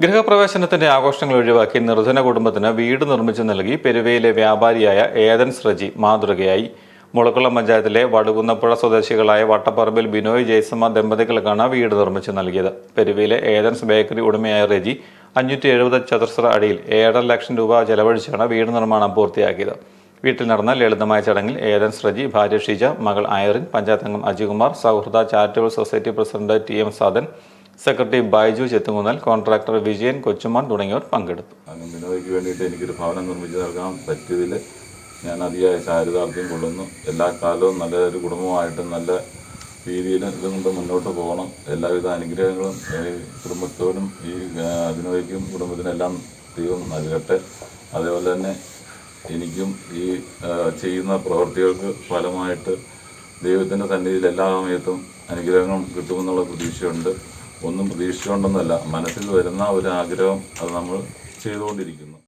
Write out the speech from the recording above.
ഗൃഹപ്രവേശനത്തിന്റെ ആഘോഷങ്ങൾ ഒഴിവാക്കി നിർധന കുടുംബത്തിന് വീട് നിർമ്മിച്ചു നൽകി പെരുവയിലെ വ്യാപാരിയായ ഏതൻസ് റജി മാതൃകയായി. മുളക്കുളം പഞ്ചായത്തിലെ വടുകുന്നപ്പുഴ സ്വദേശികളായ വട്ടപ്പറമ്പിൽ ബിനോയ് ജയസമ്മ ദമ്പതികൾക്കാണ് വീട് നിർമ്മിച്ചു നൽകിയത്. പെരുവയിലെ ഏതൻസ് ബേക്കറി ഉടമയായ റജി 570 ചതുരശ്ര അടിയിൽ 7.5 ലക്ഷം രൂപ ചെലവഴിച്ചാണ് വീട് നിർമ്മാണം പൂർത്തിയാക്കിയത്. വീട്ടിൽ നടന്ന ലളിതമായ ചടങ്ങിൽ ഏതൻസ് റജി, ഭാര്യ ഷീജ, മകൾ ഐറിൻ, പഞ്ചായത്ത് അംഗം അജികുമാർ, സൗഹൃദ charitable society president TM Sadan, secretary Baiju Chethukunnal, contractor Vijayan Kochuman തുടങ്ങിയവർ പങ്കെടുത്തു. ബിനോയ്ക്ക് വേണ്ടിയിട്ട് എനിക്കൊരു ഭവനം നിർമ്മിച്ചു നൽകാൻ പറ്റിയതിൽ ഞാൻ അതിയായ ചാരിതാർത്ഥ്യം കൊള്ളുന്നു. എല്ലാ കാലവും നല്ലൊരു കുടുംബമായിട്ട് നല്ല രീതിയിൽ ഇതുകൊണ്ട് മുന്നോട്ട് പോകണം. എല്ലാവിധ അനുഗ്രഹങ്ങളും കുടുംബത്തോടും ഈ ബിനോയ്ക്കും കുടുംബത്തിനെല്ലാം ദൈവം നൽകട്ടെ. അതേപോലെ തന്നെ എനിക്കും ഈ ചെയ്യുന്ന പ്രവൃത്തികൾക്ക് ഫലമായിട്ട് ദൈവത്തിൻ്റെ സന്നിധിയിൽ എല്ലാ സമയത്തും അനുഗ്രഹങ്ങളും കിട്ടുമെന്നുള്ള പ്രതീക്ഷയുണ്ട്. ഒന്നും പ്രതീക്ഷിച്ചുകൊണ്ടൊന്നുമല്ല, മനസ്സിൽ വരുന്ന ഒരു ആഗ്രഹം അത് നമ്മൾ ചെയ്തുകൊണ്ടിരിക്കുന്നു.